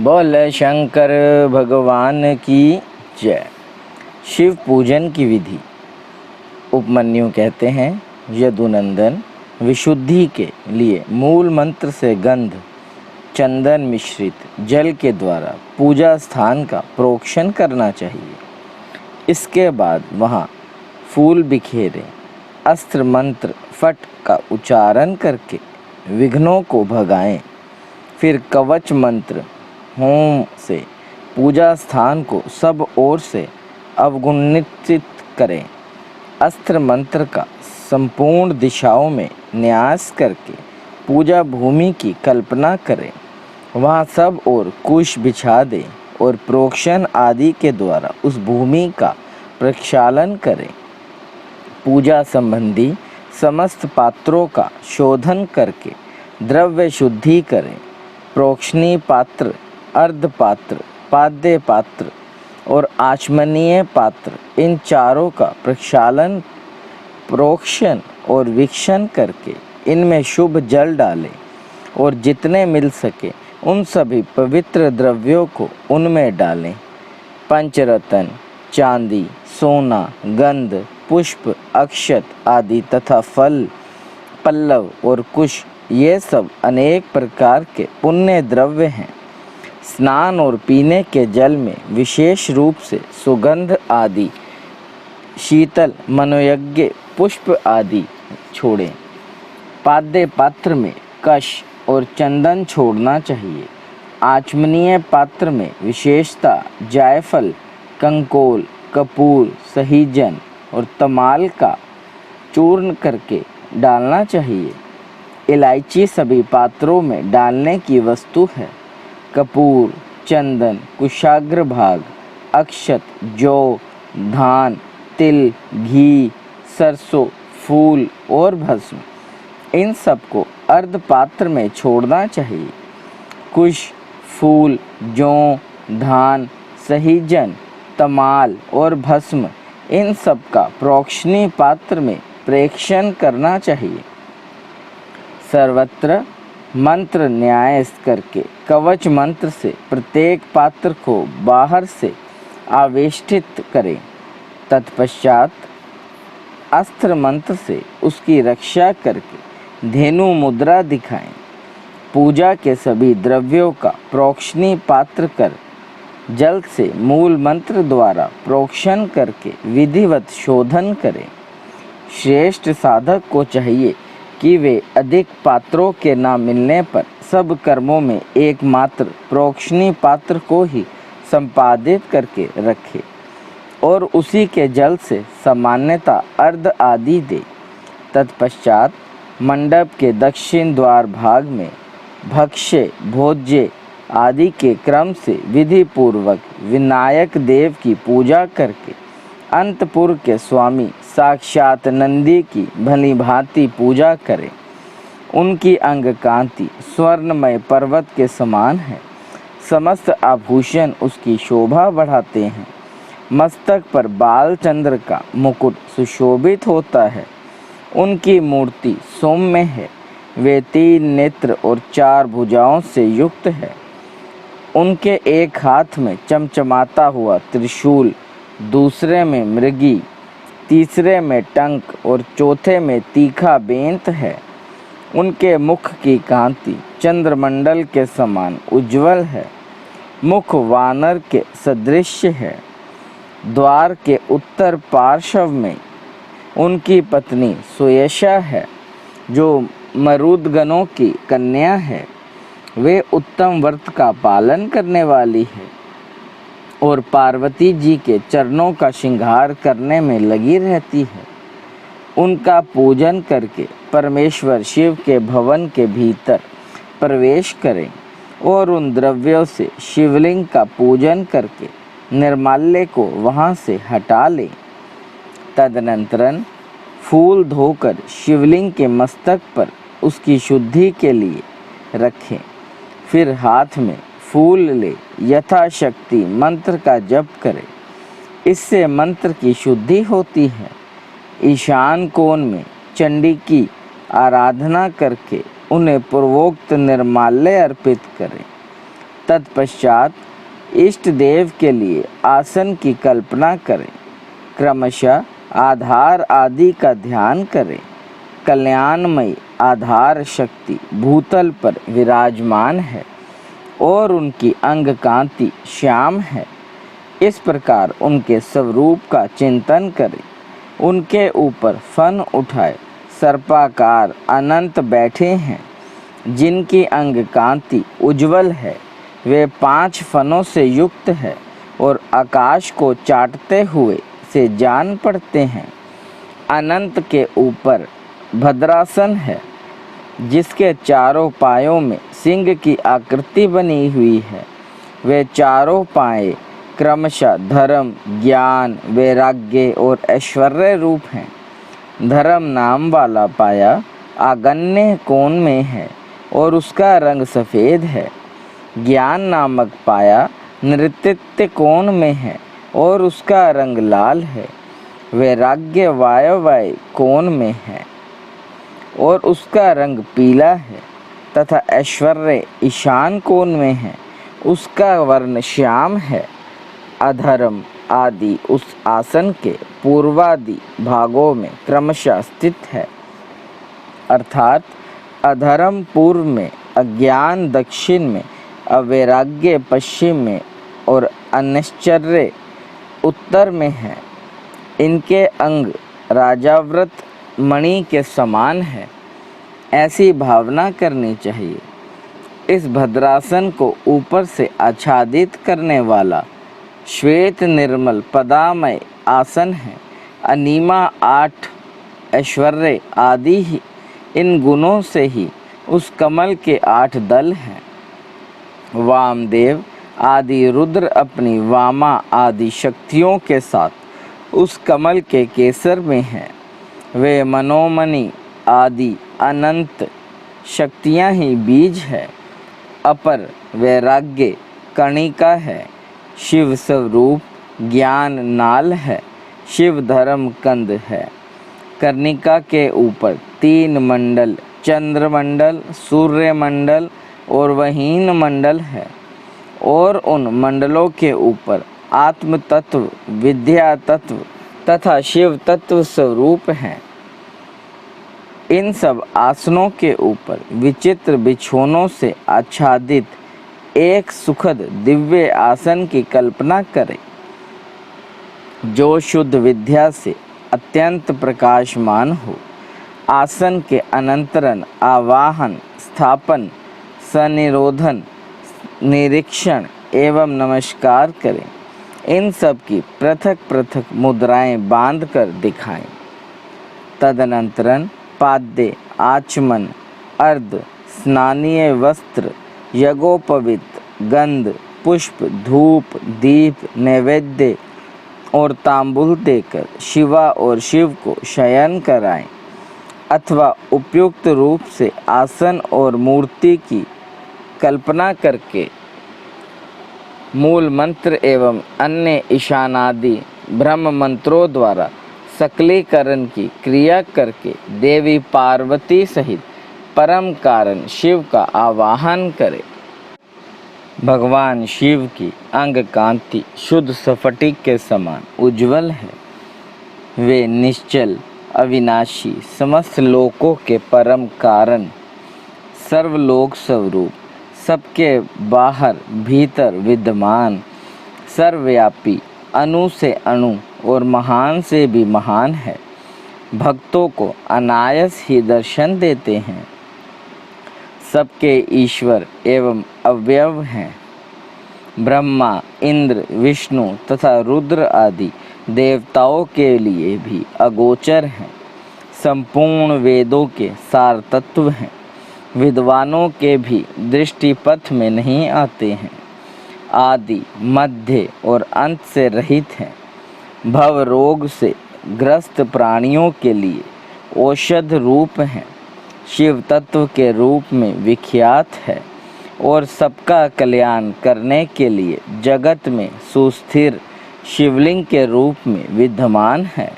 बोल शंकर भगवान की जय। शिव पूजन की विधि। उपमन्यु कहते हैं, यदुनंदन विशुद्धि के लिए मूल मंत्र से गंध चंदन मिश्रित जल के द्वारा पूजा स्थान का प्रोक्षण करना चाहिए। इसके बाद वहाँ फूल बिखेरें, अस्त्र मंत्र फट का उच्चारण करके विघ्नों को भगाएं। फिर कवच मंत्र होम से पूजा स्थान को सब ओर से अवगुणित करें। अस्त्र मंत्र का संपूर्ण दिशाओं में न्यास करके पूजा भूमि की कल्पना करें। वहाँ सब ओर कुश बिछा दें और प्रोक्षण आदि के द्वारा उस भूमि का प्रक्षालन करें। पूजा संबंधी समस्त पात्रों का शोधन करके द्रव्य शुद्धि करें। प्रोक्षणीय पात्र, अर्ध पात्र, पाद्य पात्र और आचमनीय पात्र, इन चारों का प्रक्षालन, प्रोक्षण और वीक्षण करके इनमें शुभ जल डालें और जितने मिल सके उन सभी पवित्र द्रव्यों को उनमें डालें। पंचरत्न, चांदी, सोना, गंध, पुष्प, अक्षत आदि तथा फल, पल्लव और कुश, ये सब अनेक प्रकार के पुण्य द्रव्य हैं। स्नान और पीने के जल में विशेष रूप से सुगंध आदि, शीतल, मनोयज्ञ, पुष्प आदि छोड़ें। पाद्य पात्र में कश और चंदन छोड़ना चाहिए। आचमनीय पात्र में विशेषता जायफल, कंकोल, कपूर, सहीजन और तमाल का चूर्ण करके डालना चाहिए। इलायची सभी पात्रों में डालने की वस्तु है। कपूर, चंदन, कुशाग्र भाग, अक्षत, जौ, धान, तिल, घी, सरसों, फूल और भस्म, इन सब को अर्ध पात्र में छोड़ना चाहिए। कुश, फूल, जौ, धान, सहीजन, तमाल और भस्म, इन सब का प्रोक्षणीय पात्र में प्रेक्षण करना चाहिए। सर्वत्र मंत्र न्यास करके कवच मंत्र से प्रत्येक पात्र को बाहर से आवेष्टित करें। तत्पश्चात अस्त्र मंत्र से उसकी रक्षा करके धेनु मुद्रा दिखाएं। पूजा के सभी द्रव्यों का प्रोक्षणीय पात्र कर जल से मूल मंत्र द्वारा प्रोक्षण करके विधिवत शोधन करें। श्रेष्ठ साधक को चाहिए कि वे अधिक पात्रों के न मिलने पर सब कर्मों में एकमात्र प्रोक्षणीय पात्र को ही संपादित करके रखे और उसी के जल से सामान्यता अर्ध आदि दे। तत्पश्चात मंडप के दक्षिण द्वार भाग में भक्ष्य, भोज्य आदि के क्रम से विधि पूर्वक विनायक देव की पूजा करके अंतपुर के स्वामी साक्षात नंदी की भली भांति पूजा करें। उनकी अंग कांति स्वर्णमय पर्वत के समान है। समस्त आभूषण उसकी शोभा बढ़ाते हैं। मस्तक पर बालचंद्र का मुकुट सुशोभित होता है। उनकी मूर्ति सौम्य है। वे 3 नेत्र और 4 भुजाओं से युक्त है। उनके एक हाथ में चमचमाता हुआ त्रिशूल, दूसरे में मृगी, तीसरे में टंक और चौथे में तीखा बेंत है। उनके मुख की कांति चंद्रमंडल के समान उज्ज्वल है। मुख वानर के सदृश है। द्वार के उत्तर पार्श्व में उनकी पत्नी सुयशा है, जो मरुदगणों की कन्या है। वे उत्तम व्रत का पालन करने वाली है और पार्वती जी के चरणों का श्रृंगार करने में लगी रहती है। उनका पूजन करके परमेश्वर शिव के भवन के भीतर प्रवेश करें और उन द्रव्यों से शिवलिंग का पूजन करके निर्माल्य को वहाँ से हटा लें। तदनंतरन फूल धोकर शिवलिंग के मस्तक पर उसकी शुद्धि के लिए रखें। फिर हाथ में फूल ले यथाशक्ति मंत्र का जप करें। इससे मंत्र की शुद्धि होती है। ईशान कोण में चंडी की आराधना करके उन्हें पूर्वोक्त निर्माल्य अर्पित करें। तत्पश्चात इष्ट देव के लिए आसन की कल्पना करें। क्रमशः आधार आदि का ध्यान करें। कल्याणमयी आधार शक्ति भूतल पर विराजमान है और उनकी अंग कांति श्याम है। इस प्रकार उनके स्वरूप का चिंतन करें। उनके ऊपर फन उठाए सर्पाकार अनंत बैठे हैं, जिनकी अंग कांति उज्ज्वल है। वे 5 फनों से युक्त है और आकाश को चाटते हुए से जान पड़ते हैं। अनंत के ऊपर भद्रासन है, जिसके चारों पायों में सिंह की आकृति बनी हुई है। वे चारों पाए क्रमशः धर्म, ज्ञान, वैराग्य और ऐश्वर्य रूप हैं। धर्म नाम वाला पाया आगन्य कोण में है और उसका रंग सफ़ेद है। ज्ञान नामक पाया नृत्य कोण में है और उसका रंग लाल है। वैराग्य वायव्य कोण में है और उसका रंग पीला है तथा ऐश्वर्य ईशान कोण में है, उसका वर्ण श्याम है। अधर्म आदि उस आसन के पूर्वादि भागों में क्रमशः स्थित है, अर्थात अधर्म पूर्व में, अज्ञान दक्षिण में, अवैराग्य पश्चिम में और अनिश्चर्य उत्तर में है। इनके अंग राजाव्रत मणि के समान है, ऐसी भावना करनी चाहिए। इस भद्रासन को ऊपर से आच्छादित करने वाला श्वेत निर्मल पदामय आसन है। अनिमा 8 ऐश्वर्य आदि ही इन गुणों से ही उस कमल के 8 दल हैं। वामदेव आदि रुद्र अपनी वामा आदि शक्तियों के साथ उस कमल के केसर में हैं। वे मनोमणि आदि अनंत शक्तियाँ ही बीज है। अपर वैराग्य कणिका है। शिव स्वरूप ज्ञान नाल है। शिव धर्म कंद है। कर्णिका के ऊपर 3 मंडल, चंद्रमंडल, सूर्य मंडल और वहीन मंडल है और उन मंडलों के ऊपर आत्म तत्व, विद्या तत्व तथा शिव तत्व स्वरूप हैं। इन सब आसनों के ऊपर विचित्र बिछौनों से आच्छादित एक सुखद दिव्य आसन की कल्पना करें, जो शुद्ध विद्या से अत्यंत प्रकाशमान हो। आसन के अनंतरन आवाहन, स्थापन, सनिरोधन, निरीक्षण एवं नमस्कार करें। इन सब की पृथक पृथक मुद्राएं बांध कर दिखाएं। तदनंतरन पाद्य, आचमन, अर्ध, स्नानीय वस्त्र, यज्ञोपवीत, गंध, पुष्प, धूप, दीप, नैवेद्य और तांबूल देकर शिवा और शिव को शयन कराएं अथवा उपयुक्त रूप से आसन और मूर्ति की कल्पना करके मूल मंत्र एवं अन्य ईशानादि ब्रह्म मंत्रों द्वारा सकलीकरण की क्रिया करके देवी पार्वती सहित परम कारण शिव का आवाहन करें। भगवान शिव की अंग कांति शुद्ध स्फटिक के समान उज्ज्वल है। वे निश्चल, अविनाशी, समस्त लोकों के परम कारण, सर्वलोक स्वरूप, सबके बाहर भीतर विद्यमान, सर्वव्यापी, अणु से अणु और महान से भी महान है। भक्तों को अनायास ही दर्शन देते हैं। सबके ईश्वर एवं अव्यव हैं। ब्रह्मा, इंद्र, विष्णु तथा रुद्र आदि देवताओं के लिए भी अगोचर हैं। संपूर्ण वेदों के सार तत्व हैं। विद्वानों के भी दृष्टिपथ में नहीं आते हैं। आदि, मध्य और अंत से रहित हैं। भव रोग से ग्रस्त प्राणियों के लिए औषध रूप हैं। शिव तत्व के रूप में विख्यात है और सबका कल्याण करने के लिए जगत में सुस्थिर शिवलिंग के रूप में विद्यमान है।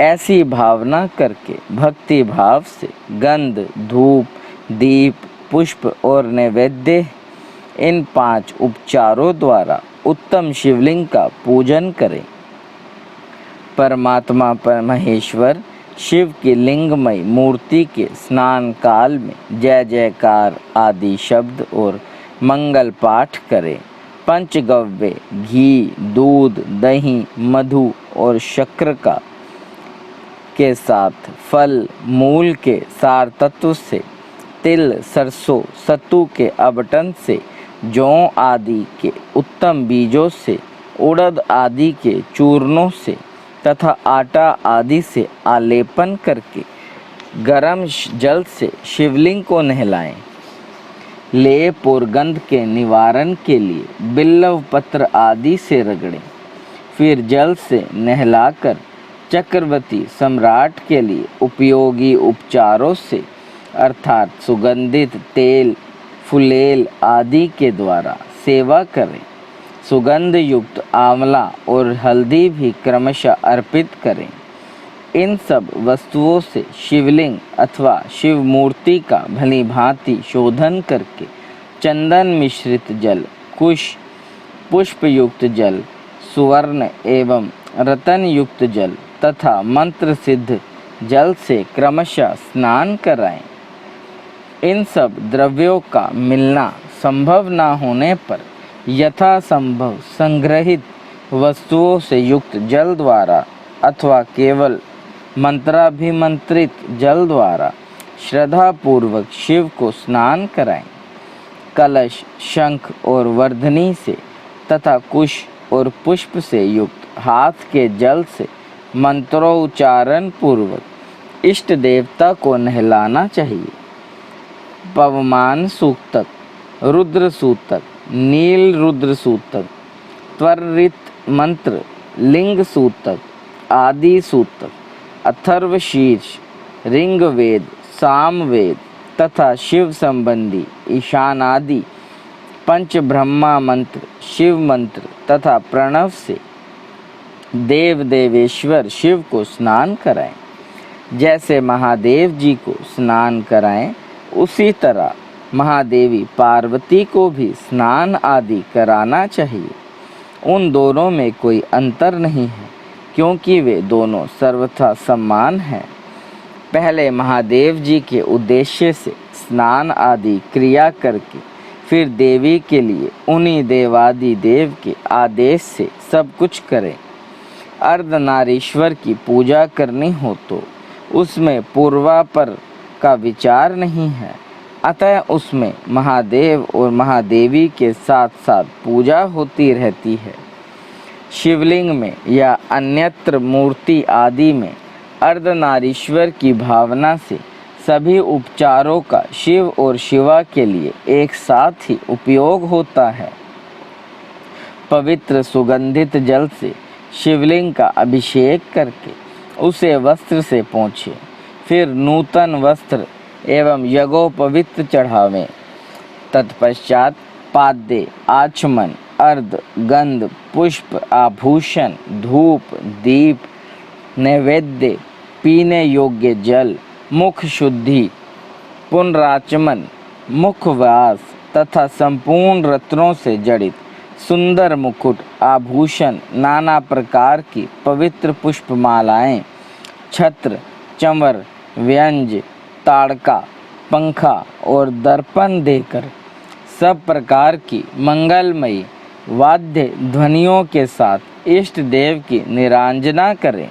ऐसी भावना करके भक्ति भाव से गंध, धूप, दीप, पुष्प और नैवेद्य इन 5 उपचारों द्वारा उत्तम शिवलिंग का पूजन करें। परमात्मा महेश्वर शिव की लिंगमय मूर्ति के स्नान काल में जय जयकार आदि शब्द और मंगल पाठ करें। पंचगव्य घी, दूध, दही, मधु और शक्कर के साथ फल मूल के सार तत्व से, तिल, सरसों, सत्तू के अबटन से, जौ आदि के उत्तम बीजों से, उड़द आदि के चूर्णों से तथा आटा आदि से आलेपन करके गरम जल से शिवलिंग को नहलाएं। लेप और गंध के निवारण के लिए बिल्व पत्र आदि से रगड़ें। फिर जल से नहलाकर चक्रवर्ती सम्राट के लिए उपयोगी उपचारों से अर्थात सुगंधित तेल, फुलेल आदि के द्वारा सेवा करें। सुगंध युक्त आंवला और हल्दी भी क्रमशः अर्पित करें। इन सब वस्तुओं से शिवलिंग अथवा शिव मूर्ति का भली भांति शोधन करके चंदन मिश्रित जल, कुश, पुष्प युक्त जल, सुवर्ण एवं रतन युक्त जल तथा मंत्र सिद्ध जल से क्रमशः स्नान कराएं। इन सब द्रव्यों का मिलना संभव न होने पर यथासंभव संग्रहित वस्तुओं से युक्त जल द्वारा अथवा केवल मंत्राभिमंत्रित जल द्वारा श्रद्धापूर्वक शिव को स्नान कराएं। कलश, शंख और वर्धनी से तथा कुश और पुष्प से युक्त हाथ के जल से मंत्रोच्चारण पूर्वक इष्ट देवता को नहलाना चाहिए। पवमान सूक्तक, रुद्र सूतक, नील रुद्र सूतक, त्वरित मंत्र, लिंग सूतक, आदि सूतक, अथर्व शीर्ष, ऋंग वेद, साम वेद तथा शिव संबंधी ईशान आदि पंच ब्रह्मा मंत्र, शिव मंत्र तथा प्रणव से देव देवेश्वर शिव को स्नान कराएं। जैसे महादेव जी को स्नान कराएं उसी तरह महादेवी पार्वती को भी स्नान आदि कराना चाहिए। उन दोनों में कोई अंतर नहीं है क्योंकि वे दोनों सर्वथा समान हैं। पहले महादेव जी के उद्देश्य से स्नान आदि क्रिया करके फिर देवी के लिए उन्हीं देवादि देव के आदेश से सब कुछ करें। अर्धनारीश्वर की पूजा करनी हो तो उसमें पूर्वापर का विचार नहीं है, अतः उसमें महादेव और महादेवी के साथ साथ पूजा होती रहती है। शिवलिंग में या अन्यत्र मूर्ति आदि में अर्धनारीश्वर की भावना से सभी उपचारों का शिव और शिवा के लिए एक साथ ही उपयोग होता है। पवित्र सुगंधित जल से शिवलिंग का अभिषेक करके उसे वस्त्र से पोंछे, फिर नूतन वस्त्र एवं यज्ञोपवीत चढ़ावें। तत्पश्चात पाद्य, आचमन, अर्ध, गंध, पुष्प, आभूषण, धूप, दीप, नैवेद्य, पीने योग्य जल, मुख शुद्धि, पुनराचमन, मुखवास तथा संपूर्ण रत्नों से जड़ित सुंदर मुकुट, आभूषण, नाना प्रकार की पवित्र पुष्पमालाएं, छत्र, चंवर, व्यंज, ताड़का, पंखा और दर्पण देकर सब प्रकार की मंगलमयी वाद्य ध्वनियों के साथ इष्ट देव की निरांजना करें,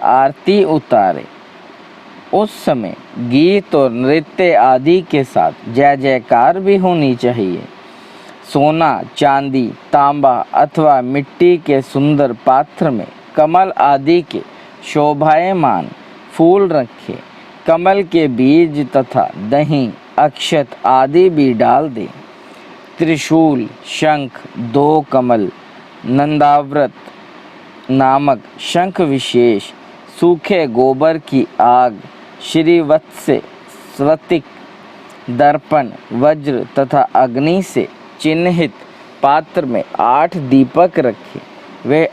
आरती उतारें। उस समय गीत और नृत्य आदि के साथ जय जयकार भी होनी चाहिए। सोना, चांदी, तांबा अथवा मिट्टी के सुंदर पात्र में कमल आदि के शोभायमान फूल रखें। कमल के बीज तथा दही, अक्षत आदि भी डाल दें। त्रिशूल, शंख, 2 कमल, नंदाव्रत नामक शंख विशेष, सूखे गोबर की आग, श्रीवत्स, स्वतिक, दर्पण, वज्र तथा अग्नि से चिन्हित पात्र में 8 दीपक रखें। वे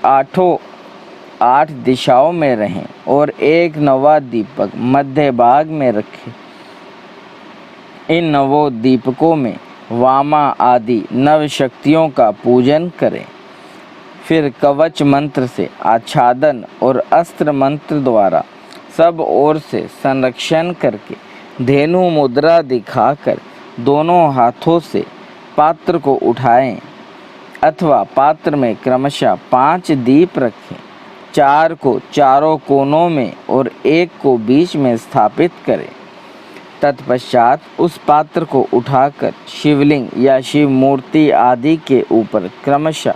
8 दिशाओं में रहें और एक नवा दीपक मध्य भाग में रखें। इन नवों दीपकों में वामा आदि नव शक्तियों का पूजन करें। फिर कवच मंत्र से आच्छादन और अस्त्र मंत्र द्वारा सब ओर से संरक्षण करके धेनु मुद्रा दिखाकर दोनों हाथों से पात्र को उठाएं अथवा पात्र में क्रमशः 5 दीप रखें। 4 को चारों कोनों में और 1 को बीच में स्थापित करें। तत्पश्चात उस पात्र को उठाकर शिवलिंग या शिव मूर्ति आदि के ऊपर क्रमशः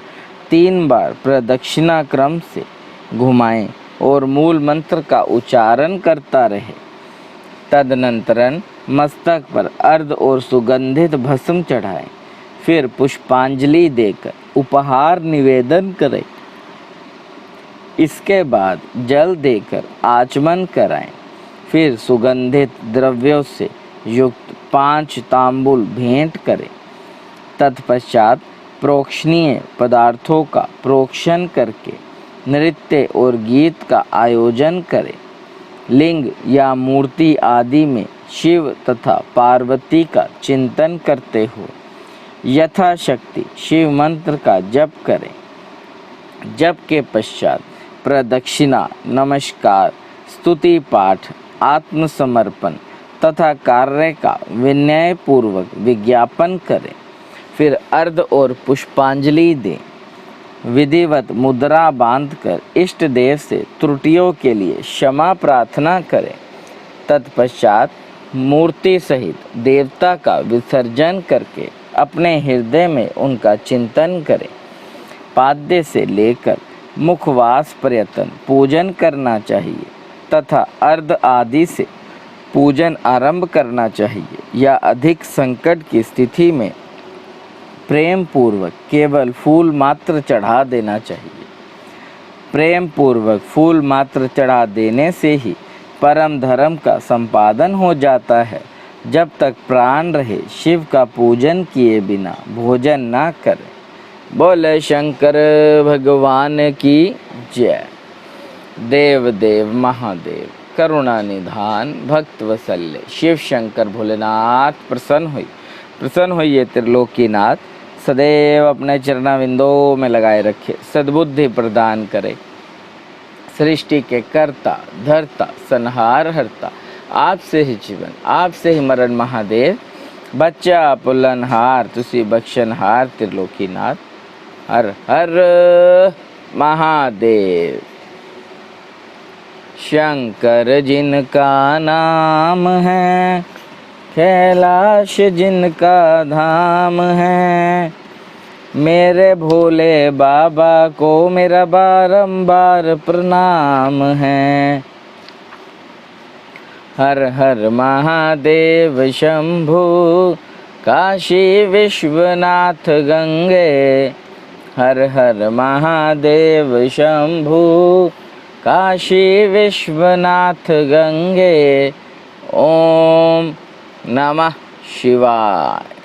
3 बार प्रदक्षिणा क्रम से घुमाएं और मूल मंत्र का उच्चारण करता रहे। तदनंतरन मस्तक पर अर्ध और सुगंधित भस्म चढ़ाएं। फिर पुष्पांजलि देकर उपहार निवेदन करें। इसके बाद जल देकर आचमन कराएं। फिर सुगंधित द्रव्यों से युक्त 5 तांबूल भेंट करें। तत्पश्चात प्रोक्षणीय पदार्थों का प्रोक्षण करके नृत्य और गीत का आयोजन करें। लिंग या मूर्ति आदि में शिव तथा पार्वती का चिंतन करते हुए यथाशक्ति शिव मंत्र का जप करें। जप के पश्चात प्रदक्षिणा, नमस्कार, स्तुति पाठ, आत्मसमर्पण तथा कार्य का विनय पूर्वक विज्ञापन करें। फिर अर्ध और पुष्पांजलि दें। विधिवत मुद्रा बांधकर इष्ट देव से त्रुटियों के लिए क्षमा प्रार्थना करें। तत्पश्चात मूर्ति सहित देवता का विसर्जन करके अपने हृदय में उनका चिंतन करें। पाद्य से लेकर मुखवास पर्यंत पूजन करना चाहिए तथा अर्ध आदि से पूजन आरंभ करना चाहिए या अधिक संकट की स्थिति में प्रेम पूर्वक केवल फूल मात्र चढ़ा देना चाहिए। प्रेम पूर्वक फूल मात्र चढ़ा देने से ही परम धर्म का संपादन हो जाता है। जब तक प्राण रहे शिव का पूजन किए बिना भोजन ना करें। बोले शंकर भगवान की जय। देव देव महादेव करुणा निधान भक्त वत्सल्य शिव शंकर भोलेनाथ प्रसन्न होइए त्रिलोकीनाथ। सदैव अपने चरणाविंदों में लगाए रखे, सद्बुद्धि प्रदान करे। सृष्टि के कर्ता धर्ता संहार हरता आपसे ही जीवन आपसे ही मरण महादेव। बच्चा पुलनहार तुसी बख्शनहार त्रिलोकीनाथ। हर हर महादेव। शंकर जिनका नाम है, कैलाश जिनका धाम है। मेरे भोले बाबा को मेरा बारंबार प्रणाम है। हर हर महादेव शंभु काशी विश्वनाथ गंगे। हर हर महादेव शंभु काशी विश्वनाथ गंगे। ओम नमः शिवाय।